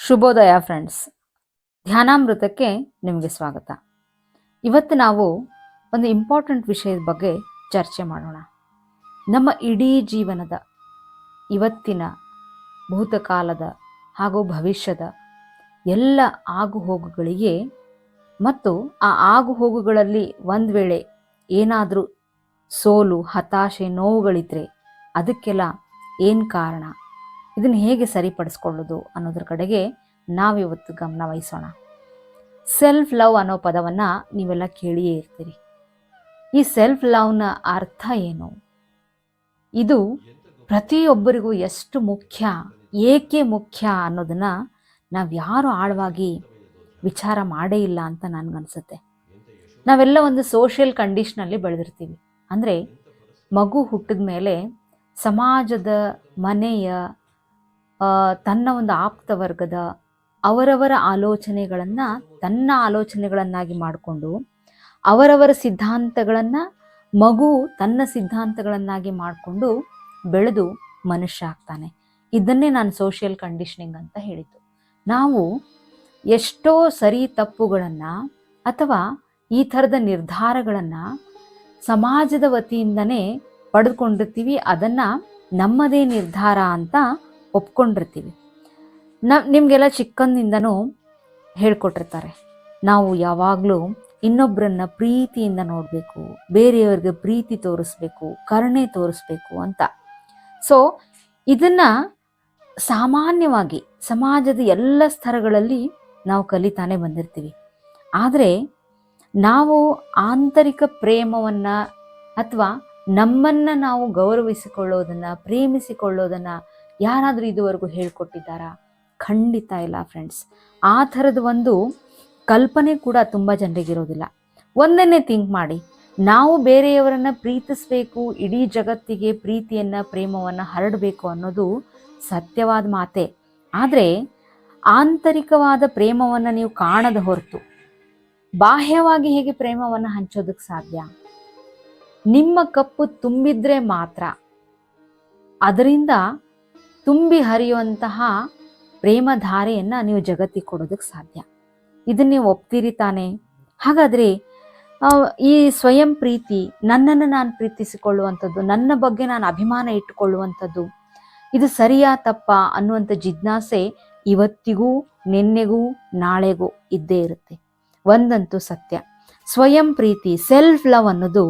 ಶುಭೋದಯ ಫ್ರೆಂಡ್ಸ್, ಧ್ಯಾನಾಮೃತಕ್ಕೆ ನಿಮಗೆ ಸ್ವಾಗತ. ಇವತ್ತು ನಾವು ಒಂದು ಇಂಪಾರ್ಟೆಂಟ್ ವಿಷಯದ ಬಗ್ಗೆ ಚರ್ಚೆ ಮಾಡೋಣ. ನಮ್ಮ ಇಡೀ ಜೀವನದ ಇವತ್ತಿನ, ಭೂತಕಾಲದ ಹಾಗೂ ಭವಿಷ್ಯದ ಎಲ್ಲ ಆಗುಹೋಗುಗಳಿಗೆ ಮತ್ತು ಆ ಆಗುಹೋಗುಗಳಲ್ಲಿ ಒಂದು ವೇಳೆ ಏನಾದರೂ ಸೋಲು, ಹತಾಶೆ, ನೋವುಗಳಿದ್ರೆ ಅದಕ್ಕೆಲ್ಲ ಏನು ಕಾರಣ, ಇದನ್ನು ಹೇಗೆ ಸರಿಪಡಿಸ್ಕೊಳ್ಳೋದು ಅನ್ನೋದ್ರ ಕಡೆಗೆ ನಾವಿವತ್ತು ಗಮನ ವಹಿಸೋಣ. ಸೆಲ್ಫ್ ಲವ್ ಅನ್ನೋ ಪದವನ್ನು ನೀವೆಲ್ಲ ಕೇಳಿಯೇ ಇರ್ತೀರಿ. ಈ ಸೆಲ್ಫ್ ಲವ್ನ ಅರ್ಥ ಏನು, ಇದು ಪ್ರತಿಯೊಬ್ಬರಿಗೂ ಎಷ್ಟು ಮುಖ್ಯ, ಏಕೆ ಮುಖ್ಯ ಅನ್ನೋದನ್ನು ನಾವು ಯಾರು ಆಳವಾಗಿ ವಿಚಾರ ಮಾಡೇ ಇಲ್ಲ ಅಂತ ನನಗನ್ಸುತ್ತೆ. ನಾವೆಲ್ಲ ಒಂದು ಸೋಷಿಯಲ್ ಕಂಡೀಷನಲ್ಲಿ ಬೆಳೆದಿರ್ತೀವಿ. ಅಂದರೆ ಮಗು ಹುಟ್ಟಿದ ಮೇಲೆ ಸಮಾಜದ, ಮನೆಯ, ತನ್ನ ಒಂದು ಆಪ್ತ ವರ್ಗದ ಅವರವರ ಆಲೋಚನೆಗಳನ್ನು ತನ್ನ ಆಲೋಚನೆಗಳನ್ನಾಗಿ ಮಾಡಿಕೊಂಡು ಅವರವರ ಸಿದ್ಧಾಂತಗಳನ್ನು ಮಗು ತನ್ನ ಸಿದ್ಧಾಂತಗಳನ್ನಾಗಿ ಮಾಡಿಕೊಂಡು ಬೆಳೆದು ಮನುಷ್ಯ ಆಗ್ತಾನೆ. ಇದನ್ನೇ ನಾನು ಸೋಷಿಯಲ್ ಕಂಡೀಷನಿಂಗ್ ಅಂತ ಹೇಳಿದ್ದು. ನಾವು ಎಷ್ಟೋ ಸರಿ ತಪ್ಪುಗಳನ್ನು ಅಥವಾ ಈ ಥರದ ನಿರ್ಧಾರಗಳನ್ನು ಸಮಾಜದ ವತಿಯಿಂದನೇ ಪಡೆದುಕೊಂಡಿರ್ತೀವಿ. ಅದನ್ನು ನಮ್ಮದೇ ನಿರ್ಧಾರ ಅಂತ ಒಪ್ಕೊಂಡಿರ್ತೀವಿ. ನಿಮಗೆಲ್ಲ ಚಿಕ್ಕಂದಿಂದನೂ ಹೇಳ್ಕೊಟ್ಟಿರ್ತಾರೆ, ನಾವು ಯಾವಾಗಲೂ ಇನ್ನೊಬ್ಬರನ್ನ ಪ್ರೀತಿಯಿಂದ ನೋಡಬೇಕು, ಬೇರೆಯವ್ರಿಗೆ ಪ್ರೀತಿ ತೋರಿಸ್ಬೇಕು, ಕರುಣೆ ತೋರಿಸ್ಬೇಕು ಅಂತ. ಸೊ ಇದನ್ನು ಸಾಮಾನ್ಯವಾಗಿ ಸಮಾಜದ ಎಲ್ಲ ಸ್ತರಗಳಲ್ಲಿ ನಾವು ಕಲಿತಾನೆ ಬಂದಿರ್ತೀವಿ. ಆದರೆ ನಾವು ಆಂತರಿಕ ಪ್ರೇಮವನ್ನು ಅಥವಾ ನಮ್ಮನ್ನು ನಾವು ಗೌರವಿಸಿಕೊಳ್ಳೋದನ್ನು, ಪ್ರೇಮಿಸಿಕೊಳ್ಳೋದನ್ನು ಯಾರಾದರೂ ಇದುವರೆಗೂ ಹೇಳ್ಕೊಟ್ಟಿದ್ದಾರಾ? ಖಂಡಿತ ಇಲ್ಲ ಫ್ರೆಂಡ್ಸ್. ಆ ಥರದ ಒಂದು ಕಲ್ಪನೆ ಕೂಡ ತುಂಬ ಜನರಿಗಿರೋದಿಲ್ಲ. ಒಂದನ್ನೇ ಥಿಂಕ್ ಮಾಡಿ, ನಾವು ಬೇರೆಯವರನ್ನು ಪ್ರೀತಿಸಬೇಕು, ಇಡೀ ಜಗತ್ತಿಗೆ ಪ್ರೀತಿಯನ್ನು, ಪ್ರೇಮವನ್ನು ಹರಡಬೇಕು ಅನ್ನೋದು ಸತ್ಯವಾದ ಮಾತೆ. ಆದರೆ ಆಂತರಿಕವಾದ ಪ್ರೇಮವನ್ನು ನೀವು ಕಾಣದ ಹೊರತು ಬಾಹ್ಯವಾಗಿ ಹೇಗೆ ಪ್ರೇಮವನ್ನು ಹಂಚೋದಕ್ಕೆ ಸಾಧ್ಯ? ನಿಮ್ಮ ಕಪ್ಪು ತುಂಬಿದ್ರೆ ಮಾತ್ರ ಅದರಿಂದ ತುಂಬಿ ಹರಿಯುವಂತಹ ಪ್ರೇಮಧಾರೆಯನ್ನು ನೀವು ಜಗತ್ತಿಗೆ ಕೊಡೋದಕ್ಕೆ ಸಾಧ್ಯ. ಇದನ್ನ ನೀವು ಒಪ್ತೀರಿ ತಾನೆ? ಹಾಗಾದರೆ ಈ ಸ್ವಯಂ ಪ್ರೀತಿ, ನನ್ನನ್ನು ನಾನು ಪ್ರೀತಿಸಿಕೊಳ್ಳುವಂಥದ್ದು, ನನ್ನ ಬಗ್ಗೆ ನಾನು ಅಭಿಮಾನ ಇಟ್ಟುಕೊಳ್ಳುವಂಥದ್ದು, ಇದು ಸರಿಯಾ ತಪ್ಪಾ ಅನ್ನುವಂಥ ಜಿಜ್ಞಾಸೆ ಇವತ್ತಿಗೂ, ನಿನ್ನೆಗೂ, ನಾಳೆಗೂ ಇದ್ದೇ ಇರುತ್ತೆ. ಒಂದಂತೂ ಸತ್ಯ, ಸ್ವಯಂ ಪ್ರೀತಿ, ಸೆಲ್ಫ್ ಲವ್ ಅನ್ನೋದು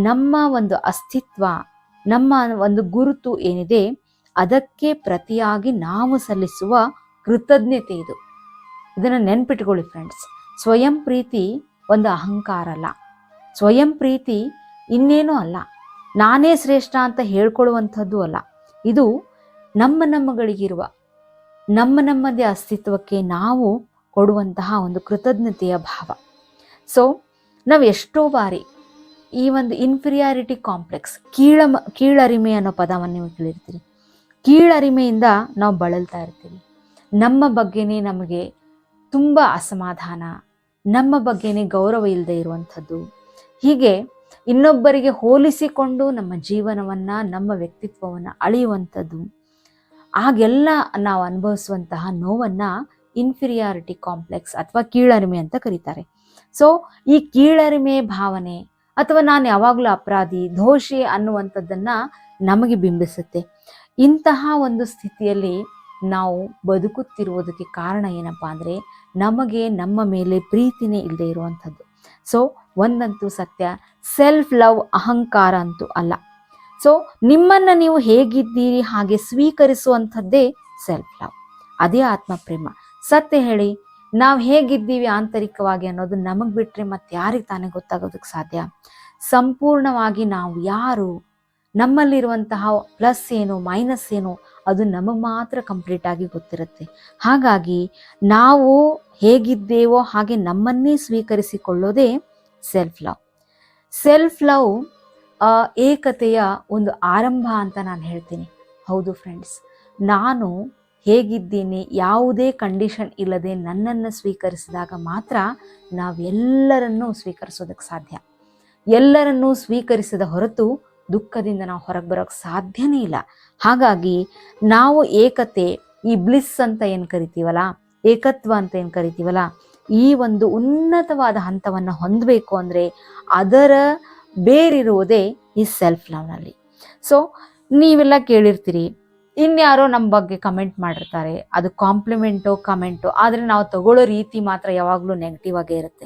ನಮ್ಮ ಒಂದು ಅಸ್ತಿತ್ವ, ನಮ್ಮ ಒಂದು ಗುರುತು ಏನಿದೆ ಅದಕ್ಕೆ ಪ್ರತಿಯಾಗಿ ನಾವು ಸಲ್ಲಿಸುವ ಕೃತಜ್ಞತೆ ಇದು. ಇದನ್ನು ನೆನ್ಪಿಟ್ಕೊಳ್ಳಿ ಫ್ರೆಂಡ್ಸ್. ಸ್ವಯಂ ಪ್ರೀತಿ ಒಂದು ಅಹಂಕಾರ ಅಲ್ಲ. ಸ್ವಯಂ ಪ್ರೀತಿ ಇನ್ನೇನೂ ಅಲ್ಲ, ನಾನೇ ಶ್ರೇಷ್ಠ ಅಂತ ಹೇಳ್ಕೊಳ್ಳುವಂಥದ್ದು ಅಲ್ಲ. ಇದು ನಮ್ಮಗಳಿಗಿರುವ ನಮ್ಮದೇ ಅಸ್ತಿತ್ವಕ್ಕೆ ನಾವು ಕೊಡುವಂತಹ ಒಂದು ಕೃತಜ್ಞತೆಯ ಭಾವ. ಸೊ ನಾವು ಎಷ್ಟೋ ಬಾರಿ ಈ ಒಂದು ಇನ್ಫೀರಿಯಾರಿಟಿ ಕಾಂಪ್ಲೆಕ್ಸ್, ಕೀಳರಿಮೆ ಅನ್ನೋ ಪದವನ್ನು ನೀವು ಕೇಳಿರ್ತೀರಿ. ಕೀಳರಿಮೆಯಿಂದ ನಾವು ಬಳಲ್ತಾ ಇರ್ತೀವಿ. ನಮ್ಮ ಬಗ್ಗೆನೇ ನಮಗೆ ತುಂಬ ಅಸಮಾಧಾನ, ನಮ್ಮ ಬಗ್ಗೆನೇ ಗೌರವ ಇಲ್ಲದೆ ಇರುವಂಥದ್ದು, ಹೀಗೆ ಇನ್ನೊಬ್ಬರಿಗೆ ಹೋಲಿಸಿಕೊಂಡು ನಮ್ಮ ಜೀವನವನ್ನು, ನಮ್ಮ ವ್ಯಕ್ತಿತ್ವವನ್ನು ಅಳೆಯುವಂಥದ್ದು, ಆಗೆಲ್ಲ ನಾವು ಅನುಭವಿಸುವಂತಹ ನೋವನ್ನು ಇನ್ಫೀರಿಯಾರಿಟಿ ಕಾಂಪ್ಲೆಕ್ಸ್ ಅಥವಾ ಕೀಳರಿಮೆ ಅಂತ ಕರೀತಾರೆ. ಸೊ ಈ ಕೀಳರಿಮೆ ಭಾವನೆ ಅಥವಾ ನಾನು ಯಾವಾಗಲೂ ಅಪರಾಧಿ, ದೋಷಿ ಅನ್ನುವಂಥದ್ದನ್ನು ನಮಗೆ ಬಿಂಬಿಸುತ್ತೆ. ಇಂತಹ ಒಂದು ಸ್ಥಿತಿಯಲ್ಲಿ ನಾವು ಬದುಕುತ್ತಿರುವುದಕ್ಕೆ ಕಾರಣ ಏನಪ್ಪ ಅಂದರೆ ನಮಗೆ ನಮ್ಮ ಮೇಲೆ ಪ್ರೀತಿನೇ ಇಲ್ಲದೆ ಇರುವಂಥದ್ದು. ಸೊ ಒಂದಂತೂ ಸತ್ಯ, ಸೆಲ್ಫ್ ಲವ್ ಅಹಂಕಾರ ಅಂತೂ ಅಲ್ಲ. ಸೊ ನಿಮ್ಮನ್ನು ನೀವು ಹೇಗಿದ್ದೀರಿ ಹಾಗೆ ಸ್ವೀಕರಿಸುವಂಥದ್ದೇ ಸೆಲ್ಫ್ ಲವ್, ಅದೇ ಆತ್ಮಪ್ರೇಮ. ಸತ್ಯ ಹೇಳಿ, ನಾವು ಹೇಗಿದ್ದೀವಿ ಆಂತರಿಕವಾಗಿ ಅನ್ನೋದು ನಮಗೆ ಬಿಟ್ಟರೆ ಮತ್ತೆ ಯಾರಿಗೆ ತಾನೇ ಗೊತ್ತಾಗೋದಕ್ಕೆ ಸಾಧ್ಯ? ಸಂಪೂರ್ಣವಾಗಿ ನಾವು ಯಾರು, ನಮ್ಮಲ್ಲಿರುವಂತಹ ಪ್ಲಸ್ ಏನು, ಮೈನಸ್ ಏನು, ಅದು ನಮಗೆ ಮಾತ್ರ ಕಂಪ್ಲೀಟ್ ಆಗಿ ಗೊತ್ತಿರುತ್ತೆ. ಹಾಗಾಗಿ ನಾವು ಹೇಗಿದ್ದೇವೋ ಹಾಗೆ ನಮ್ಮನ್ನೇ ಸ್ವೀಕರಿಸಿಕೊಳ್ಳೋದೇ ಸೆಲ್ಫ್ ಲವ್. ಸೆಲ್ಫ್ ಲವ್ ಏಕತೆಯ ಒಂದು ಆರಂಭ ಅಂತ ನಾನು ಹೇಳ್ತೀನಿ. ಹೌದು ಫ್ರೆಂಡ್ಸ್, ನಾನು ಹೇಗಿದ್ದೀನಿ, ಯಾವುದೇ ಕಂಡೀಷನ್ ಇಲ್ಲದೆ ನನ್ನನ್ನು ಸ್ವೀಕರಿಸಿದಾಗ ಮಾತ್ರ ನಾವೆಲ್ಲರನ್ನೂ ಸ್ವೀಕರಿಸೋದಕ್ಕೆ ಸಾಧ್ಯ. ಎಲ್ಲರನ್ನೂ ಸ್ವೀಕರಿಸದ ಹೊರತು ದುಃಖದಿಂದ ನಾವು ಹೊರಗೆ ಬರೋಕ್ಕೆ ಸಾಧ್ಯನೇ ಇಲ್ಲ. ಹಾಗಾಗಿ ನಾವು ಏಕತೆ, ಈ ಬ್ಲಿಸ್ ಅಂತ ಏನು ಕರಿತೀವಲ್ಲ, ಏಕತ್ವ ಅಂತ ಏನು ಕರಿತೀವಲ್ಲ, ಈ ಒಂದು ಉನ್ನತವಾದ ಹಂತವನ್ನು ಹೊಂದಬೇಕು ಅಂದರೆ ಅದರ ಬೇರಿರುವುದೇ ಈ ಸೆಲ್ಫ್ ಲವ್ನಲ್ಲಿ. ಸೊ ನೀವೆಲ್ಲ ಕೇಳಿರ್ತೀರಿ, ಇನ್ಯಾರೋ ನಮ್ಮ ಬಗ್ಗೆ ಕಮೆಂಟ್ ಮಾಡಿರ್ತಾರೆ, ಅದು ಕಾಂಪ್ಲಿಮೆಂಟೋ ಕಮೆಂಟೋ, ಆದರೆ ನಾವು ತಗೊಳ್ಳೋ ರೀತಿ ಮಾತ್ರ ಯಾವಾಗಲೂ ನೆಗೆಟಿವ್ ಆಗೇ ಇರುತ್ತೆ.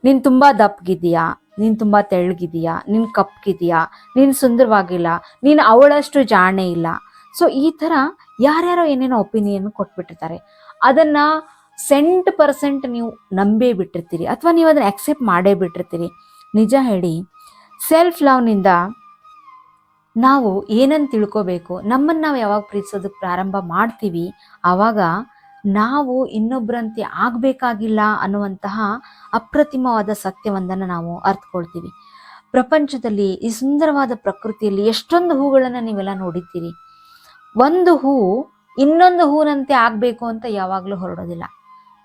ನೀನು ತುಂಬ ದಪ್ಪಗಿದೆಯಾ, ನೀನು ತುಂಬ ತೆಳ್ಳಗಿದೆಯಾ, ನೀನು ಕಪ್ಪಗಿದೆಯಾ, ನೀನು ಸುಂದರವಾಗಿಲ್ಲ, ನೀನು ಅವಳಷ್ಟು ಜಾಣೆ ಇಲ್ಲ. ಸೊ ಈ ಥರ ಯಾರ್ಯಾರೋ ಏನೇನೋ ಒಪಿನಿಯನ್ ಕೊಟ್ಬಿಟ್ಟಿರ್ತಾರೆ. ಅದನ್ನು 100% ನೀವು ನಂಬೇ ಬಿಟ್ಟಿರ್ತೀರಿ, ಅಥವಾ ನೀವು ಅದನ್ನು ಆಕ್ಸೆಪ್ಟ್ ಮಾಡೇ ಬಿಟ್ಟಿರ್ತೀರಿ. ನಿಜ ಹೇಳಿ, ಸೆಲ್ಫ್ ಲವ್ನಿಂದ ನಾವು ಏನನ್ನು ತಿಳ್ಕೋಬೇಕು, ನಮ್ಮನ್ನು ನಾವು ಯಾವಾಗ ಪ್ರೀತಿಸೋದಕ್ಕೆ ಪ್ರಾರಂಭ ಮಾಡ್ತೀವಿ, ಆವಾಗ ನಾವು ಇನ್ನೊಬ್ಬರಂತೆ ಆಗಬೇಕಾಗಿಲ್ಲ ಅನ್ನುವಂತಹ ಅಪ್ರತಿಮವಾದ ಸತ್ಯವೊಂದನ್ನು ನಾವು ಅರ್ಥಕೊಳ್ತೀವಿ. ಪ್ರಪಂಚದಲ್ಲಿ ಈ ಸುಂದರವಾದ ಪ್ರಕೃತಿಯಲ್ಲಿ ಎಷ್ಟೊಂದು ಹೂಗಳನ್ನು ನೀವೆಲ್ಲ ನೋಡಿದ್ದೀರಿ. ಒಂದು ಹೂವು ಇನ್ನೊಂದು ಹೂವಿನಂತೆ ಆಗಬೇಕು ಅಂತ ಯಾವಾಗಲೂ ಹೊರಡೋದಿಲ್ಲ.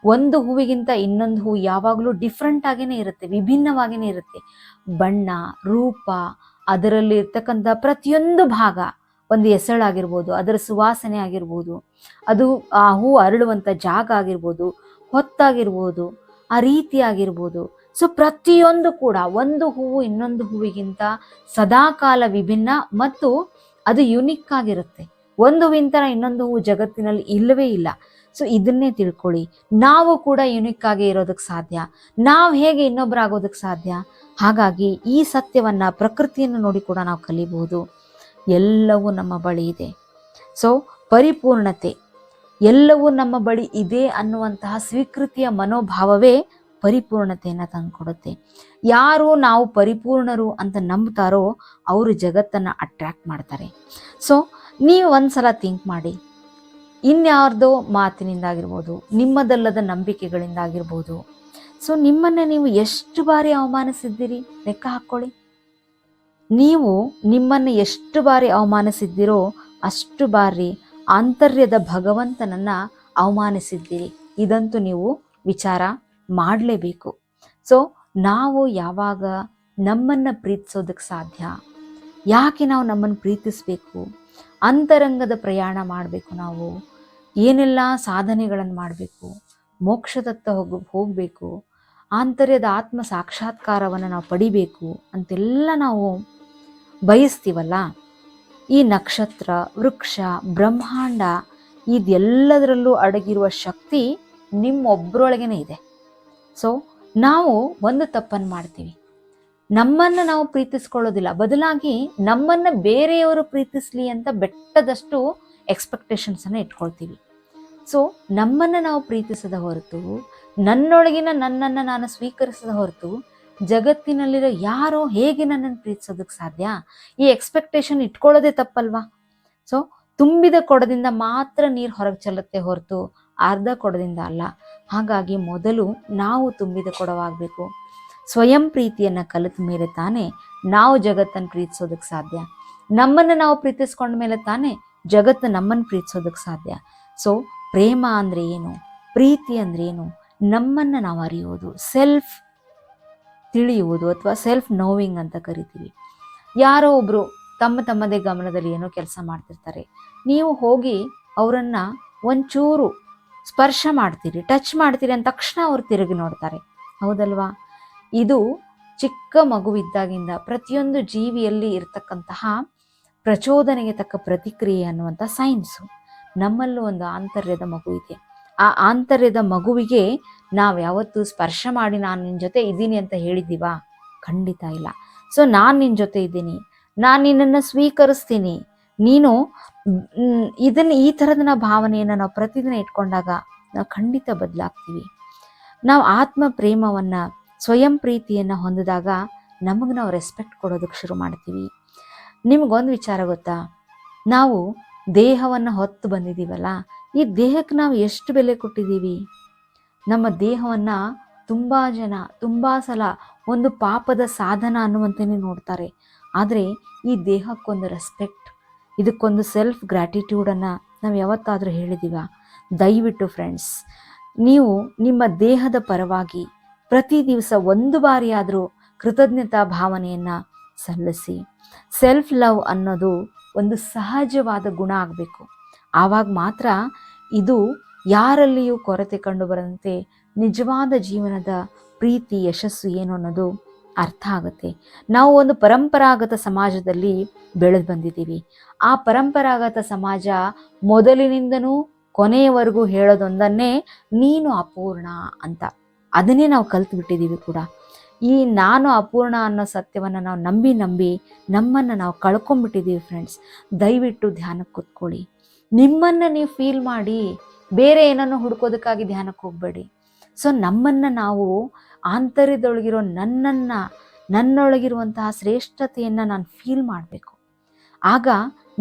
ಒಂದು ಹೂವಿಗಿಂತ ಇನ್ನೊಂದು ಹೂವು ಯಾವಾಗಲೂ ಡಿಫ್ರೆಂಟ್ ಆಗೇನೆ ಇರುತ್ತೆ, ವಿಭಿನ್ನವಾಗಿಯೇ ಇರುತ್ತೆ. ಬಣ್ಣ, ರೂಪ, ಅದರಲ್ಲಿ ಇರ್ತಕ್ಕಂಥ ಪ್ರತಿಯೊಂದು ಭಾಗ, ಒಂದು ಎಸಳಾಗಿರ್ಬೋದು, ಅದರ ಸುವಾಸನೆ ಆಗಿರ್ಬೋದು, ಅದು ಆ ಹೂ ಅರಳುವಂಥ ಜಾಗ ಆಗಿರ್ಬೋದು, ಹೊತ್ತಾಗಿರ್ಬೋದು, ಆ ರೀತಿ ಆಗಿರ್ಬೋದು. ಸೊ ಪ್ರತಿಯೊಂದು ಕೂಡ ಒಂದು ಹೂವು ಇನ್ನೊಂದು ಹೂವಿಗಿಂತ ಸದಾಕಾಲ ವಿಭಿನ್ನ ಮತ್ತು ಅದು ಯುನಿಕ್ ಆಗಿರುತ್ತೆ. ಒಂದು ಹೂವಿನ ಥರ ಇನ್ನೊಂದು ಹೂವು ಜಗತ್ತಿನಲ್ಲಿ ಇಲ್ಲವೇ ಇಲ್ಲ. ಸೊ ಇದನ್ನೇ ತಿಳ್ಕೊಳ್ಳಿ, ನಾವು ಕೂಡ ಯುನಿಕ್ ಆಗಿ ಇರೋದಕ್ಕೆ ಸಾಧ್ಯ. ನಾವು ಹೇಗೆ ಇನ್ನೊಬ್ಬರಾಗೋದಕ್ಕೆ ಸಾಧ್ಯ? ಹಾಗಾಗಿ ಈ ಸತ್ಯವನ್ನು, ಪ್ರಕೃತಿಯನ್ನು ನೋಡಿ ಕೂಡ ನಾವು ಕಲಿಬಹುದು. ಎಲ್ಲವೂ ನಮ್ಮ ಬಳಿ ಇದೆ. ಸೊ ಪರಿಪೂರ್ಣತೆ, ಎಲ್ಲವೂ ನಮ್ಮ ಬಳಿ ಇದೆ ಅನ್ನುವಂತಹ ಸ್ವೀಕೃತಿಯ ಮನೋಭಾವವೇ ಪರಿಪೂರ್ಣತೆಯನ್ನು ತಂದುಕೊಡುತ್ತೆ. ಯಾರು ನಾವು ಪರಿಪೂರ್ಣರು ಅಂತ ನಂಬ್ತಾರೋ ಅವರು ಜಗತ್ತನ್ನು ಅಟ್ರ್ಯಾಕ್ಟ್ ಮಾಡ್ತಾರೆ. ಸೊ ನೀವು ಒಂದ್ಸಲ ಥಿಂಕ್ ಮಾಡಿ, ಇನ್ಯಾರ್ದೋ ಮಾತಿನಿಂದಾಗಿರ್ಬೋದು, ನಿಮ್ಮದಲ್ಲದ ನಂಬಿಕೆಗಳಿಂದಾಗಿರ್ಬೋದು, ಸೊ ನಿಮ್ಮನ್ನೇ ನೀವು ಎಷ್ಟು ಬಾರಿ ಅವಮಾನಿಸಿದ್ದೀರಿ ಲೆಕ್ಕ ಹಾಕ್ಕೊಳ್ಳಿ. ನೀವು ನಿಮ್ಮನ್ನು ಎಷ್ಟು ಬಾರಿ ಅವಮಾನಿಸಿದ್ದೀರೋ ಅಷ್ಟು ಬಾರಿ ಆಂತರ್ಯದ ಭಗವಂತನನ್ನು ಅವಮಾನಿಸಿದ್ದೀರಿ. ಇದಂತೂ ನೀವು ವಿಚಾರ ಮಾಡಲೇಬೇಕು. ಸೊ ನಾವು ಯಾವಾಗ ನಮ್ಮನ್ನು ಪ್ರೀತಿಸೋದಕ್ಕೆ ಸಾಧ್ಯ? ಯಾಕೆ ನಾವು ನಮ್ಮನ್ನು ಪ್ರೀತಿಸಬೇಕು? ಅಂತರಂಗದ ಪ್ರಯಾಣ ಮಾಡಬೇಕು. ನಾವು ಏನೆಲ್ಲ ಸಾಧನೆಗಳನ್ನು ಮಾಡಬೇಕು, ಮೋಕ್ಷದತ್ತ ಹೋಗಬೇಕು, ಆಂತರ್ಯದ ಆತ್ಮ ಸಾಕ್ಷಾತ್ಕಾರವನ್ನು ನಾವು ಪಡಿಬೇಕು ಅಂತೆಲ್ಲ ನಾವು ಬಯಸ್ತೀವಲ್ಲ. ಈ ನಕ್ಷತ್ರ, ವೃಕ್ಷ, ಬ್ರಹ್ಮಾಂಡ ಇದೆಲ್ಲದರಲ್ಲೂ ಅಡಗಿರುವ ಶಕ್ತಿ ನಿಮ್ಮೊಬ್ಬರೊಳಗೇನೆ ಇದೆ. ಸೊ ನಾವು ಒಂದು ತಪ್ಪನ್ನು ಮಾಡ್ತೀವಿ, ನಮ್ಮನ್ನು ನಾವು ಪ್ರೀತಿಸ್ಕೊಳ್ಳೋದಿಲ್ಲ, ಬದಲಾಗಿ ನಮ್ಮನ್ನು ಬೇರೆಯವರು ಪ್ರೀತಿಸಲಿ ಅಂತ ಬೆಟ್ಟದಷ್ಟು ಎಕ್ಸ್ಪೆಕ್ಟೇಷನ್ಸನ್ನು ಇಟ್ಕೊಳ್ತೀವಿ. ಸೊ ನಮ್ಮನ್ನು ನಾವು ಪ್ರೀತಿಸದ ಹೊರತು, ನನ್ನೊಳಗಿನ ನನ್ನನ್ನು ನಾನು ಸ್ವೀಕರಿಸದ ಹೊರತು ಜಗತ್ತಿನಲ್ಲಿರೋ ಯಾರೋ ಹೇಗೆ ನನ್ನನ್ನು ಪ್ರೀತಿಸೋದಕ್ಕೆ ಸಾಧ್ಯ? ಈ ಎಕ್ಸ್ಪೆಕ್ಟೇಷನ್ ಇಟ್ಕೊಳ್ಳೋದೇ ತಪ್ಪಲ್ವಾ? ಸೊ ತುಂಬಿದ ಕೊಡದಿಂದ ಮಾತ್ರ ನೀರು ಹೊರಗೆ ಚೆಲ್ಲುತ್ತೆ ಹೊರತು ಅರ್ಧ ಕೊಡದಿಂದ ಅಲ್ಲ. ಹಾಗಾಗಿ ಮೊದಲು ನಾವು ತುಂಬಿದ ಕೊಡವಾಗಬೇಕು. ಸ್ವಯಂ ಪ್ರೀತಿಯನ್ನು ಕಲಿತ ಮೇಲೆ ತಾನೇ ನಾವು ಜಗತ್ತನ್ನು ಪ್ರೀತಿಸೋದಕ್ಕೆ ಸಾಧ್ಯ. ನಮ್ಮನ್ನು ನಾವು ಪ್ರೀತಿಸ್ಕೊಂಡ ಮೇಲೆ ತಾನೇ ಜಗತ್ತು ನಮ್ಮನ್ನು ಪ್ರೀತಿಸೋದಕ್ಕೆ ಸಾಧ್ಯ. ಸೊ ಪ್ರೇಮ ಅಂದರೆ ಏನು, ಪ್ರೀತಿ ಅಂದರೆ ಏನು, ನಮ್ಮನ್ನು ನಾವು ಅರಿಯೋದು, ಸೆಲ್ಫ್ ತಿಳಿಯುವುದು ಅಥವಾ ಸೆಲ್ಫ್ ನೋವಿಂಗ್ ಅಂತ ಕರಿತೀವಿ. ಯಾರೋ ಒಬ್ಬರು ತಮ್ಮದೇ ಗಮನದಲ್ಲಿ ಏನೋ ಕೆಲಸ ಮಾಡ್ತಿರ್ತಾರೆ, ನೀವು ಹೋಗಿ ಅವರನ್ನು ಒಂಚೂರು ಸ್ಪರ್ಶ ಮಾಡ್ತೀರಿ, ಟಚ್ ಮಾಡ್ತೀರಿ ಅಂದ ತಕ್ಷಣ ಅವ್ರು ತಿರುಗಿ ನೋಡ್ತಾರೆ, ಹೌದಲ್ವಾ? ಇದು ಚಿಕ್ಕ ಮಗುವಿದ್ದಾಗಿಂದ ಪ್ರತಿಯೊಂದು ಜೀವಿಯಲ್ಲಿ ಇರತಕ್ಕಂತಹ ಪ್ರಚೋದನೆಗೆ ತಕ್ಕ ಪ್ರತಿಕ್ರಿಯೆ ಅನ್ನುವಂಥ ಸೈನ್ಸು. ನಮ್ಮಲ್ಲೂ ಒಂದು ಆಂತರ್ಯದ ಮಗು ಇದೆ. ಆ ಆಂತರ್ಯದ ಮಗುವಿಗೆ ನಾವು ಯಾವತ್ತೂ ಸ್ಪರ್ಶ ಮಾಡಿ ನಾನು ನಿನ್ನ ಜೊತೆ ಇದ್ದೀನಿ ಅಂತ ಹೇಳಿದ್ದೀವಾ? ಖಂಡಿತ ಇಲ್ಲ. ಸೊ ನಾನು ನಿನ್ನ ಜೊತೆ ಇದ್ದೀನಿ, ನಾನು ನಿನ್ನನ್ನು ಸ್ವೀಕರಿಸ್ತೀನಿ, ನೀನು ಈ ಥರದ ಭಾವನೆಯನ್ನು ನಾವು ಪ್ರತಿದಿನ ಇಟ್ಕೊಂಡಾಗ ನಾವು ಖಂಡಿತ ಬದಲಾಗ್ತೀವಿ. ನಾವು ಆತ್ಮ ಪ್ರೇಮವನ್ನು, ಸ್ವಯಂ ಪ್ರೀತಿಯನ್ನು ಹೊಂದಿದಾಗ ನಮಗೆ ನಾವು ರೆಸ್ಪೆಕ್ಟ್ ಕೊಡೋದಕ್ಕೆ ಶುರು ಮಾಡ್ತೀವಿ. ನಿಮಗೊಂದು ವಿಚಾರ ಗೊತ್ತಾ? ನಾವು ದೇಹವನ್ನು ಹೊತ್ತು ಬಂದಿದ್ದೀವಲ್ಲ, ಈ ದೇಹಕ್ಕೆ ನಾವು ಎಷ್ಟು ಬೆಲೆ ಕೊಟ್ಟಿದ್ದೀವಿ? ನಮ್ಮ ದೇಹವನ್ನು ತುಂಬ ಜನ ತುಂಬ ಸಲ ಒಂದು ಪಾಪದ ಸಾಧನ ಅನ್ನುವಂತೆಯೇ ನೋಡ್ತಾರೆ. ಆದರೆ ಈ ದೇಹಕ್ಕೊಂದು ರೆಸ್ಪೆಕ್ಟ್, ಇದಕ್ಕೊಂದು ಸೆಲ್ಫ್ ಗ್ರ್ಯಾಟಿಟ್ಯೂಡನ್ನು ನಾವು ಯಾವತ್ತಾದರೂ ಹೇಳಿದ್ದೀವ? ದಯವಿಟ್ಟು ಫ್ರೆಂಡ್ಸ್, ನೀವು ನಿಮ್ಮ ದೇಹದ ಪರವಾಗಿ ಪ್ರತಿ ದಿವಸ ಒಂದು ಬಾರಿಯಾದರೂ ಕೃತಜ್ಞತಾ ಭಾವನೆಯನ್ನು ಸಲ್ಲಿಸಿ. ಸೆಲ್ಫ್ ಲವ್ ಅನ್ನೋದು ಒಂದು ಸಹಜವಾದ ಗುಣ ಆಗಬೇಕು. ಆವಾಗ ಮಾತ್ರ ಇದು ಯಾರಲ್ಲಿಯೂ ಕೊರತೆ ಕಂಡು ಬರಂತೆ ನಿಜವಾದ ಜೀವನದ ಪ್ರೀತಿ ಯಶಸ್ಸು ಏನು ಅನ್ನೋದು ಅರ್ಥ ಆಗುತ್ತೆ. ನಾವು ಒಂದು ಪರಂಪರಾಗತ ಸಮಾಜದಲ್ಲಿ ಬೆಳೆದು ಬಂದಿದ್ದೀವಿ. ಆ ಪರಂಪರಾಗತ ಸಮಾಜ ಮೊದಲಿನಿಂದನೂ ಕೊನೆಯವರೆಗೂ ಹೇಳೋದೊಂದನ್ನೇ, ನೀನು ಅಪೂರ್ಣ ಅಂತ. ಅದನ್ನೇ ನಾವು ಕಲ್ತು ಬಿಟ್ಟಿದ್ದೀವಿ ಕೂಡ. ಈ ನಾನು ಅಪೂರ್ಣ ಅನ್ನೋ ಸತ್ಯವನ್ನು ನಾವು ನಂಬಿ ನಮ್ಮನ್ನು ನಾವು ಕಳ್ಕೊಂಡ್ಬಿಟ್ಟಿದ್ದೀವಿ ಫ್ರೆಂಡ್ಸ್. ದಯವಿಟ್ಟು ಧ್ಯಾನಕ್ಕೆ ಕೂತ್ಕೊಳ್ಳಿ, ನಿಮ್ಮನ್ನು ನೀವು ಫೀಲ್ ಮಾಡಿ, ಬೇರೆ ಏನನ್ನು ಹುಡ್ಕೋದಕ್ಕಾಗಿ ಧ್ಯಾನಕ್ಕೆ ಹೋಗಬೇಡಿ. ಸೊ ನಮ್ಮನ್ನು ನಾವು ಆಂತರ್ಯದೊಳಗಿರೋ ನನ್ನೊಳಗಿರುವಂತಹ ಶ್ರೇಷ್ಠತೆಯನ್ನು ನಾನು ಫೀಲ್ ಮಾಡಬೇಕು. ಆಗ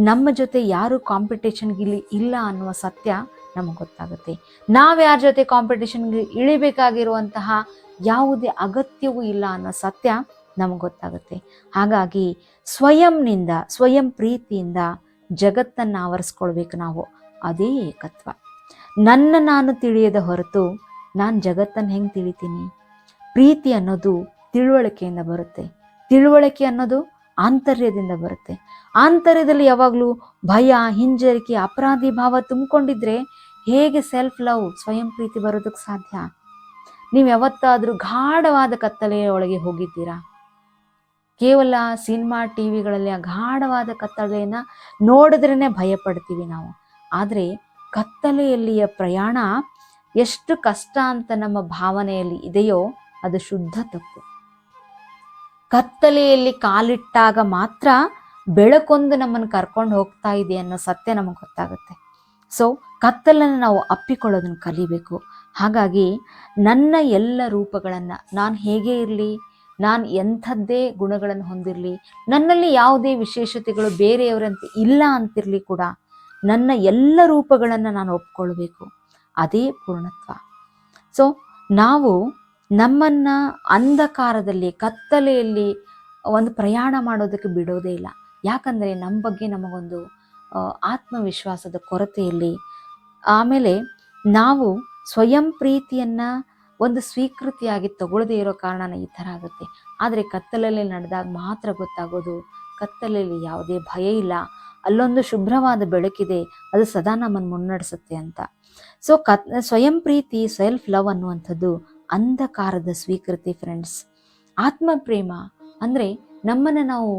ನಮ್ಮ ಜೊತೆ ಯಾರು ಕಾಂಪಿಟೇಷನ್ಗೆ ಇಲ್ಲ ಅನ್ನುವ ಸತ್ಯ ನಮಗೆ ಗೊತ್ತಾಗುತ್ತೆ. ನಾವು ಯಾರ ಜೊತೆ ಕಾಂಪಿಟೇಷನ್ಗೆ ಇಳಿಬೇಕಾಗಿರುವಂತಹ ಯಾವುದೇ ಅಗತ್ಯವೂ ಇಲ್ಲ ಅನ್ನೋ ಸತ್ಯ ನಮಗೆ ಗೊತ್ತಾಗುತ್ತೆ. ಹಾಗಾಗಿ ಸ್ವಯಂ ಪ್ರೀತಿಯಿಂದ ಜಗತ್ತನ್ನು ಆವರಿಸ್ಕೊಳ್ಬೇಕು ನಾವು. ಅದೇ ಏಕತ್ವ. ನಾನು ತಿಳಿಯದ ಹೊರತು ನಾನು ಜಗತ್ತನ್ನು ಹೆಂಗೆ ತಿಳಿತೀನಿ? ಪ್ರೀತಿ ಅನ್ನೋದು ತಿಳುವಳಿಕೆಯಿಂದ ಬರುತ್ತೆ. ತಿಳುವಳಿಕೆ ಅನ್ನೋದು ಆಂತರ್ಯದಿಂದ ಬರುತ್ತೆ. ಆಂತರ್ಯದಲ್ಲಿ ಯಾವಾಗಲೂ ಭಯ, ಹಿಂಜರಿಕೆ, ಅಪರಾಧಿ ಭಾವ ತುಂಬಿಕೊಂಡಿದ್ರೆ ಹೇಗೆ ಸೆಲ್ಫ್ ಲವ್, ಸ್ವಯಂ ಪ್ರೀತಿ ಬರೋದಕ್ಕೆ ಸಾಧ್ಯ? ನೀವು ಯಾವತ್ತಾದರೂ ಗಾಢವಾದ ಕತ್ತಲೆಯ ಒಳಗೆ ಹೋಗಿದ್ದೀರಾ? ಕೇವಲ ಸಿನಿಮಾ ಟಿವಿಗಳಲ್ಲಿ ಆ ಗಾಢವಾದ ಕತ್ತಲೆಯನ್ನು ನೋಡಿದ್ರೇ ಭಯ ಪಡ್ತೀವಿ ನಾವು. ಆದರೆ ಕತ್ತಲೆಯಲ್ಲಿಯ ಪ್ರಯಾಣ ಎಷ್ಟು ಕಷ್ಟ ಅಂತ ನಮ್ಮ ಭಾವನೆಯಲ್ಲಿ ಇದೆಯೋ ಅದು ಶುದ್ಧ ತಪ್ಪು. ಕತ್ತಲೆಯಲ್ಲಿ ಕಾಲಿಟ್ಟಾಗ ಮಾತ್ರ ಬೆಳಕೊಂದು ನಮ್ಮನ್ನು ಕರ್ಕೊಂಡು ಹೋಗ್ತಾ ಇದೆ ಅನ್ನೋ ಸತ್ಯ ನಮಗೆ ಗೊತ್ತಾಗುತ್ತೆ. ಸೊ ಕತ್ತಲನ್ನು ನಾವು ಅಪ್ಪಿಕೊಳ್ಳೋದನ್ನು ಕಲಿಬೇಕು. ಹಾಗಾಗಿ ನನ್ನ ಎಲ್ಲ ರೂಪಗಳನ್ನು, ನಾನು ಹೇಗೆ ಇರಲಿ, ನಾನು ಎಂಥದ್ದೇ ಗುಣಗಳನ್ನು ಹೊಂದಿರಲಿ, ನನ್ನಲ್ಲಿ ಯಾವುದೇ ವಿಶೇಷತೆಗಳು ಬೇರೆಯವರಂತೆ ಇಲ್ಲ ಅಂತಿರಲಿ ಕೂಡ, ನನ್ನ ಎಲ್ಲ ರೂಪಗಳನ್ನು ನಾನು ಒಪ್ಕೊಳ್ಬೇಕು. ಅದೇ ಪೂರ್ಣತ್ವ. ಸೊ ನಾವು ನಮ್ಮನ್ನು ಅಂಧಕಾರದಲ್ಲಿ, ಕತ್ತಲೆಯಲ್ಲಿ ಒಂದು ಪ್ರಯಾಣ ಮಾಡೋದಕ್ಕೆ ಬಿಡೋದೇ ಇಲ್ಲ. ಯಾಕಂದರೆ ನಮ್ಮ ಬಗ್ಗೆ ನಮಗೊಂದು ಆತ್ಮವಿಶ್ವಾಸದ ಕೊರತೆಯಲ್ಲಿ, ಆಮೇಲೆ ನಾವು ಸ್ವಯಂ ಪ್ರೀತಿಯನ್ನು ಒಂದು ಸ್ವೀಕೃತಿಯಾಗಿ ತಗೊಳ್ಳದೇ ಇರೋ ಕಾರಣ ಈ ಥರ ಆಗುತ್ತೆ. ಆದರೆ ಕತ್ತಲಲ್ಲಿ ನಡೆದಾಗ ಮಾತ್ರ ಗೊತ್ತಾಗೋದು, ಕತ್ತಲಲ್ಲಿ ಯಾವುದೇ ಭಯ ಇಲ್ಲ, ಅಲ್ಲೊಂದು ಶುಭ್ರವಾದ ಬೆಳಕಿದೆ, ಅದು ಸದಾ ನಮ್ಮನ್ನು ಮುನ್ನಡೆಸುತ್ತೆ ಅಂತ. ಸೊ ಸ್ವಯಂ ಪ್ರೀತಿ, ಸೆಲ್ಫ್ ಲವ್ ಅನ್ನುವಂಥದ್ದು ಅಂಧಕಾರದ ಸ್ವೀಕೃತಿ ಫ್ರೆಂಡ್ಸ್. ಆತ್ಮ ಪ್ರೇಮ ಅಂದರೆ ನಮ್ಮನ್ನು ನಾವು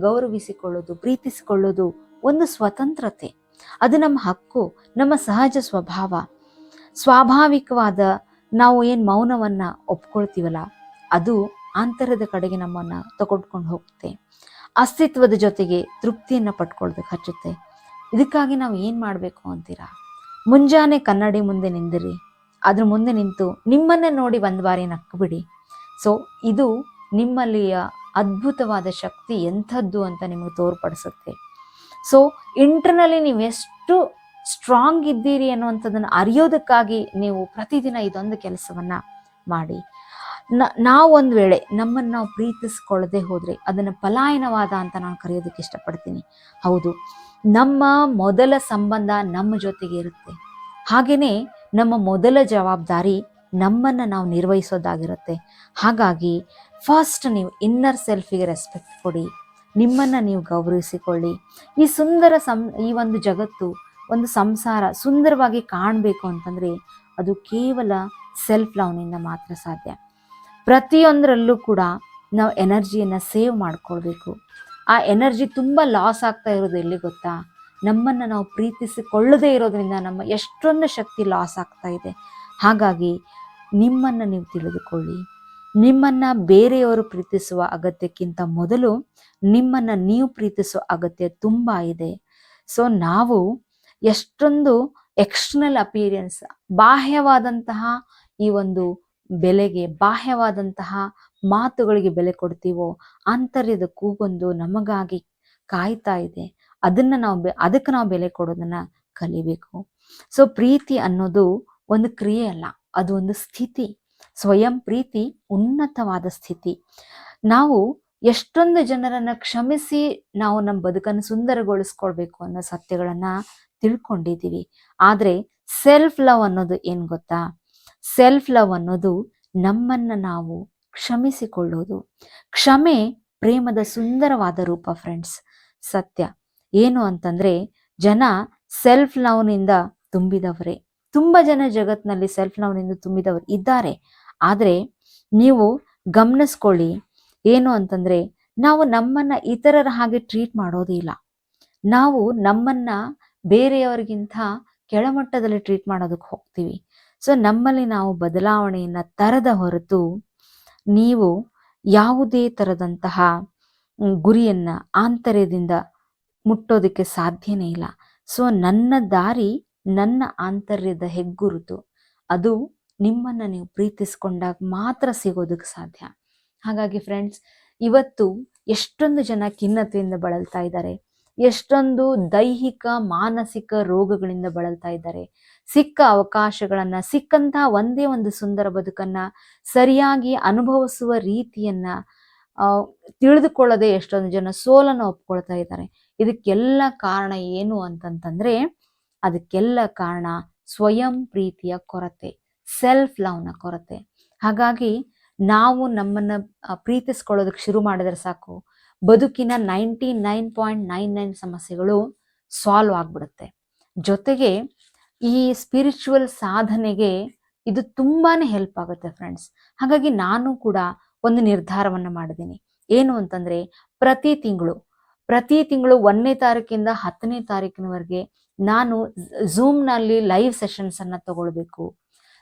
ಗೌರವಿಸಿಕೊಳ್ಳೋದು, ಪ್ರೀತಿಸಿಕೊಳ್ಳೋದು ಒಂದು ಸ್ವತಂತ್ರತೆ. ಅದು ನಮ್ಮ ಹಕ್ಕು, ನಮ್ಮ ಸಹಜ ಸ್ವಭಾವ. ಸ್ವಾಭಾವಿಕವಾದ ನಾವು ಏನು ಮೌನವನ್ನು ಒಪ್ಕೊಳ್ತೀವಲ್ಲ, ಅದು ಆಂತರ್ಯದ ಕಡೆಗೆ ನಮ್ಮನ್ನು ತಗೊಂಡ್ಕೊಂಡು ಹೋಗುತ್ತೆ. ಅಸ್ತಿತ್ವದ ಜೊತೆಗೆ ತೃಪ್ತಿಯನ್ನು ಪಡ್ಕೊಳ್ಳೋದಕ್ಕೆ ಹಚ್ಚುತ್ತೆ. ಇದಕ್ಕಾಗಿ ನಾವು ಏನು ಮಾಡಬೇಕು ಅಂತೀರಾ? ಮುಂಜಾನೆ ಕನ್ನಡಿ ಮುಂದೆ ನಿಂದಿರಿ, ಅದ್ರ ಮುಂದೆ ನಿಂತು ನಿಮ್ಮನ್ನೇ ನೋಡಿ ಒಂದು ಬಾರಿ ನಕ್ಬಿಡಿ. ಸೊ ಇದು ನಿಮ್ಮಲ್ಲಿಯ ಅದ್ಭುತವಾದ ಶಕ್ತಿ ಎಂಥದ್ದು ಅಂತ ನಿಮಗೆ ತೋರ್ಪಡಿಸುತ್ತೆ. ಸೊ ಇಂಟರ್ನಲ್ಲಿ ನೀವು ಎಷ್ಟು ಸ್ಟ್ರಾಂಗ್ ಇದ್ದೀರಿ ಅನ್ನುವಂಥದ್ದನ್ನು ಅರಿಯೋದಕ್ಕಾಗಿ ನೀವು ಪ್ರತಿದಿನ ಇದೊಂದು ಕೆಲಸವನ್ನು ಮಾಡಿ. ನಾವು ಒಂದು ವೇಳೆ ನಮ್ಮನ್ನು ನಾವು ಪ್ರೀತಿಸ್ಕೊಳ್ಳದೆ ಹೋದರೆ ಅದನ್ನು ಪಲಾಯನವಾದ ಅಂತ ನಾನು ಕರೆಯೋದಕ್ಕೆ ಇಷ್ಟಪಡ್ತೀನಿ. ಹೌದು, ನಮ್ಮ ಮೊದಲ ಸಂಬಂಧ ನಮ್ಮ ಜೊತೆಗೆ ಇರುತ್ತೆ. ಹಾಗೆಯೇ ನಮ್ಮ ಮೊದಲ ಜವಾಬ್ದಾರಿ ನಮ್ಮನ್ನು ನಾವು ನಿರ್ವಹಿಸೋದಾಗಿರುತ್ತೆ. ಹಾಗಾಗಿ ಫಸ್ಟ್ ನೀವು ಇನ್ನರ್ ಸೆಲ್ಫಿಗೆ ರೆಸ್ಪೆಕ್ಟ್ ಕೊಡಿ, ನಿಮ್ಮನ್ನು ನೀವು ಗೌರವಿಸಿಕೊಳ್ಳಿ. ಈ ಸುಂದರ ಈ ಒಂದು ಜಗತ್ತು, ಒಂದು ಸಂಸಾರ ಸುಂದರವಾಗಿ ಕಾಣಬೇಕು ಅಂತಂದರೆ ಅದು ಕೇವಲ ಸೆಲ್ಫ್ ಲವ್ನಿಂದ ಮಾತ್ರ ಸಾಧ್ಯ. ಪ್ರತಿಯೊಂದರಲ್ಲೂ ಕೂಡ ನಾವು ಎನರ್ಜಿಯನ್ನು ಸೇವ್ ಮಾಡ್ಕೊಳ್ಬೇಕು. ಆ ಎನರ್ಜಿ ತುಂಬ ಲಾಸ್ ಆಗ್ತಾ ಇರೋದು ಎಲ್ಲಿ ಗೊತ್ತಾ? ನಮ್ಮನ್ನು ನಾವು ಪ್ರೀತಿಸಿಕೊಳ್ಳದೇ ಇರೋದ್ರಿಂದ ನಮ್ಮ ಎಷ್ಟೊಂದು ಶಕ್ತಿ ಲಾಸ್ ಆಗ್ತಾ ಇದೆ. ಹಾಗಾಗಿ ನಿಮ್ಮನ್ನು ನೀವು ತಿಳಿದುಕೊಳ್ಳಿ. ನಿಮ್ಮನ್ನು ಬೇರೆಯವರು ಪ್ರೀತಿಸುವ ಅಗತ್ಯಕ್ಕಿಂತ ಮೊದಲು ನಿಮ್ಮನ್ನು ನೀವು ಪ್ರೀತಿಸುವ ಅಗತ್ಯ ತುಂಬ ಇದೆ. ಸೊ ನಾವು ಎಷ್ಟೊಂದು ಎಕ್ಸ್ಟರ್ನಲ್ ಅಪಿಯರೆನ್ಸ್, ಬಾಹ್ಯವಾದಂತಹ ಈ ಒಂದು ಬೆಲೆಗೆ, ಬಾಹ್ಯವಾದಂತಹ ಮಾತುಗಳಿಗೆ ಬೆಲೆ ಕೊಡ್ತೀವೋ, ಆಂತರ್ಯದ ಕೂಗೊಂದು ನಮಗಾಗಿ ಕಾಯ್ತಾ ಇದೆ. ಅದಕ್ಕೆ ನಾವು ಬೆಲೆ ಕೊಡೋದನ್ನ ಕಲಿಬೇಕು. ಸೊ ಪ್ರೀತಿ ಅನ್ನೋದು ಒಂದು ಕ್ರಿಯೆ ಅಲ್ಲ, ಅದು ಒಂದು ಸ್ಥಿತಿ. ಸ್ವಯಂ ಪ್ರೀತಿ ಉನ್ನತವಾದ ಸ್ಥಿತಿ. ನಾವು ಎಷ್ಟೊಂದು ಜನರನ್ನ ಕ್ಷಮಿಸಿ ನಾವು ನಮ್ಮ ಬದುಕನ್ನು ಸುಂದರಗೊಳಿಸ್ಕೊಳ್ಬೇಕು ಅನ್ನೋ ಸತ್ಯಗಳನ್ನ ತಿಳ್ಕೊಂಡಿದ್ದೀವಿ. ಆದರೆ ಸೆಲ್ಫ್ ಲವ್ ಅನ್ನೋದು ಏನು ಗೊತ್ತಾ? ಸೆಲ್ಫ್ ಲವ್ ಅನ್ನೋದು ನಮ್ಮನ್ನು ನಾವು ಕ್ಷಮಿಸಿಕೊಳ್ಳೋದು. ಕ್ಷಮೆ ಪ್ರೇಮದ ಸುಂದರವಾದ ರೂಪ ಫ್ರೆಂಡ್ಸ್. ಸತ್ಯ ಏನು ಅಂತಂದ್ರೆ, ಜನ ಸೆಲ್ಫ್ ಲವ್ನಿಂದ ತುಂಬಿದವರೇ. ತುಂಬ ಜನ ಜಗತ್ನಲ್ಲಿ ಸೆಲ್ಫ್ ಲವ್ನಿಂದ ತುಂಬಿದವರು ಇದ್ದಾರೆ. ಆದರೆ ನೀವು ಗಮನಿಸ್ಕೊಳ್ಳಿ, ಏನು ಅಂತಂದ್ರೆ ನಾವು ನಮ್ಮನ್ನ ಇತರರ ಹಾಗೆ ಟ್ರೀಟ್ ಮಾಡೋದೇ ಇಲ್ಲ. ನಾವು ನಮ್ಮನ್ನ ಬೇರೆಯವರಿಗಿಂತ ಕೆಳಮಟ್ಟದಲ್ಲಿ ಟ್ರೀಟ್ ಮಾಡೋದಕ್ಕೆ ಹೋಗ್ತೀವಿ. ಸೊ ನಮ್ಮಲ್ಲಿ ನಾವು ಬದಲಾವಣೆಯನ್ನ ತರದ ಹೊರತು ನೀವು ಯಾವುದೇ ತರದಂತಹ ಗುರಿಯನ್ನ ಆಂತರ್ಯದಿಂದ ಮುಟ್ಟೋದಕ್ಕೆ ಸಾಧ್ಯನೇ ಇಲ್ಲ. ಸೊ ನನ್ನ ದಾರಿ ನನ್ನ ಆಂತರ್ಯದ ಹೆಗ್ಗುರುತು, ಅದು ನಿಮ್ಮನ್ನ ನೀವು ಪ್ರೀತಿಸ್ಕೊಂಡಾಗ ಮಾತ್ರ ಸಿಗೋದಕ್ಕೆ ಸಾಧ್ಯ. ಹಾಗಾಗಿ ಫ್ರೆಂಡ್ಸ್, ಇವತ್ತು ಎಷ್ಟೊಂದು ಜನ ಖಿನ್ನತೆಯಿಂದ ಬಳಲ್ತಾ ಇದ್ದಾರೆ, ಎಷ್ಟೊಂದು ದೈಹಿಕ ಮಾನಸಿಕ ರೋಗಗಳಿಂದ ಬಳಲ್ತಾ ಇದ್ದಾರೆ. ಸಿಕ್ಕ ಅವಕಾಶಗಳನ್ನ, ಸಿಕ್ಕಂತಹ ಒಂದೇ ಒಂದು ಸುಂದರ ಬದುಕನ್ನ ಸರಿಯಾಗಿ ಅನುಭವಿಸುವ ರೀತಿಯನ್ನ ತಿಳಿದುಕೊಳ್ಳದೆ ಎಷ್ಟೊಂದು ಜನ ಸೋಲನ್ನು ಒಪ್ಕೊಳ್ತಾ ಇದ್ದಾರೆ. ಇದಕ್ಕೆಲ್ಲ ಕಾರಣ ಏನು ಅಂತಂತಂದ್ರೆ, ಅದಕ್ಕೆಲ್ಲ ಕಾರಣ ಸ್ವಯಂ ಪ್ರೀತಿಯ ಕೊರತೆ, ಸೆಲ್ಫ್ ಲವ್ನ ಕೊರತೆ. ಹಾಗಾಗಿ ನಾವು ನಮ್ಮನ್ನ ಪ್ರೀತಿಸ್ಕೊಳ್ಳೋದಕ್ಕೆ ಶುರು ಮಾಡಿದ್ರೆ ಸಾಕು, ಬದುಕಿನ 99.99 ಸಮಸ್ಯೆಗಳು ಸಾಲ್ವ್ ಆಗ್ಬಿಡುತ್ತೆ. ಜೊತೆಗೆ ಈ ಸ್ಪಿರಿಚುವಲ್ ಸಾಧನೆಗೆ ಇದು ತುಂಬಾನೇ ಹೆಲ್ಪ್ ಆಗುತ್ತೆ ಫ್ರೆಂಡ್ಸ್. ಹಾಗಾಗಿ ನಾನು ಕೂಡ ಒಂದು ನಿರ್ಧಾರವನ್ನ ಮಾಡಿದ್ದೀನಿ. ಏನು ಅಂತಂದ್ರೆ, ಪ್ರತಿ ತಿಂಗಳು 1ನೇ ತಾರೀಕಿಂದ 10ನೇ ತಾರೀಕಿನವರೆಗೆ ನಾನು ಝೂಮ್ನಲ್ಲಿ ಲೈವ್ ಸೆಷನ್ಸ್ ಅನ್ನ ತಗೊಳ್ಬೇಕು.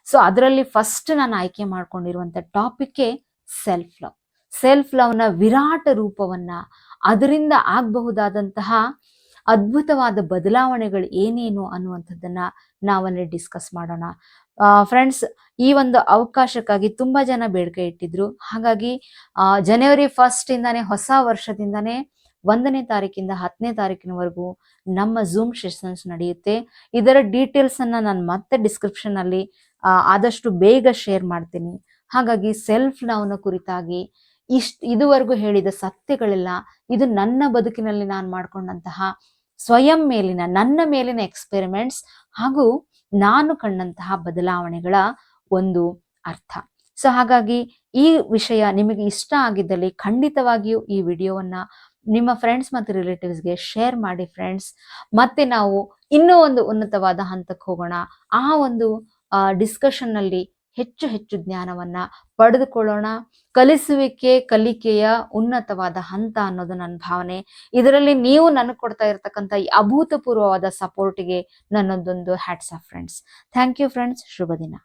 ಸೊ ಅದರಲ್ಲಿ ಫಸ್ಟ್ ನಾನು ಆಯ್ಕೆ ಮಾಡ್ಕೊಂಡಿರುವಂತ ಟಾಪಿಕ್ ಸೆಲ್ಫ್ ಲವ್. ಸೆಲ್ಫ್ ಲವ್ನ ವಿರಾಟ ರೂಪವನ್ನ, ಅದರಿಂದ ಆಗಬಹುದಾದಂತಹ ಅದ್ಭುತವಾದ ಬದಲಾವಣೆಗಳು ಏನೇನು ಅನ್ನುವಂಥದ್ದನ್ನ ನಾವಲ್ಲಿ ಡಿಸ್ಕಸ್ ಮಾಡೋಣ. ಫ್ರೆಂಡ್ಸ್, ಈ ಒಂದು ಅವಕಾಶಕ್ಕಾಗಿ ತುಂಬಾ ಜನ ಬೇಡಿಕೆ ಇಟ್ಟಿದ್ರು. ಹಾಗಾಗಿ ಜನವರಿ 1 ಇಂದಾನೆ, ಹೊಸ ವರ್ಷದಿಂದಾನೇ 1ನೇ ತಾರೀಕಿಂದ 10ನೇ ತಾರೀಕಿನವರೆಗೂ ನಮ್ಮ ಝೂಮ್ ಸೆಷನ್ಸ್ ನಡೆಯುತ್ತೆ. ಇದರ ಡೀಟೇಲ್ಸ್ ಅನ್ನ ನಾನು ಮತ್ತೆ ಡಿಸ್ಕ್ರಿಪ್ಷನ್ ಅಲ್ಲಿ ಆದಷ್ಟು ಬೇಗ ಶೇರ್ ಮಾಡ್ತೀನಿ. ಹಾಗಾಗಿ ಸೆಲ್ಫ್ ಲವ್ನ ಕುರಿತಾಗಿ ಇದುವರೆಗೂ ಹೇಳಿದ ಸತ್ಯಗಳೆಲ್ಲ, ಇದು ನನ್ನ ಬದುಕಿನಲ್ಲಿ ನಾನು ಮಾಡ್ಕೊಂಡಂತಹ ಸ್ವಯಂ ಮೇಲಿನ, ನನ್ನ ಮೇಲಿನ ಎಕ್ಸ್ಪೆರಿಮೆಂಟ್ಸ್ ಹಾಗೂ ನಾನು ಕಂಡಂತಹ ಬದಲಾವಣೆಗಳ ಒಂದು ಅರ್ಥ. ಸೊ ಹಾಗಾಗಿ ಈ ವಿಷಯ ನಿಮಗೆ ಇಷ್ಟ ಆಗಿದ್ದಲ್ಲಿ ಖಂಡಿತವಾಗಿಯೂ ಈ ವಿಡಿಯೋವನ್ನ ನಿಮ್ಮ ಫ್ರೆಂಡ್ಸ್ ಮತ್ತು ರಿಲೇಟಿವ್ಸ್ಗೆ ಶೇರ್ ಮಾಡಿ ಫ್ರೆಂಡ್ಸ್. ಮತ್ತೆ ನಾವು ಇನ್ನೂ ಒಂದು ಉನ್ನತವಾದ ಹಂತಕ್ಕೆ ಹೋಗೋಣ. ಆ ಒಂದು ಡಿಸ್ಕಷನ್ ನಲ್ಲಿ ಹೆಚ್ಚು ಹೆಚ್ಚು ಜ್ಞಾನವನ್ನ ಪಡೆದುಕೊಳ್ಳೋಣ. ಕಲಿಕೆಯ ಉನ್ನತವಾದ ಹಂತ ಅನ್ನೋದು ನನ್ನ ಭಾವನೆ. ಇದರಲ್ಲಿ ನೀವು ನನಗೆ ಕೊಡ್ತಾ ಇರತಕ್ಕಂಥ ಈ ಅಭೂತಪೂರ್ವವಾದ ಸಪೋರ್ಟ್ಗೆ ನನ್ನದೊಂದು hats off friends. Thank you friends. ಶುಭ ದಿನ.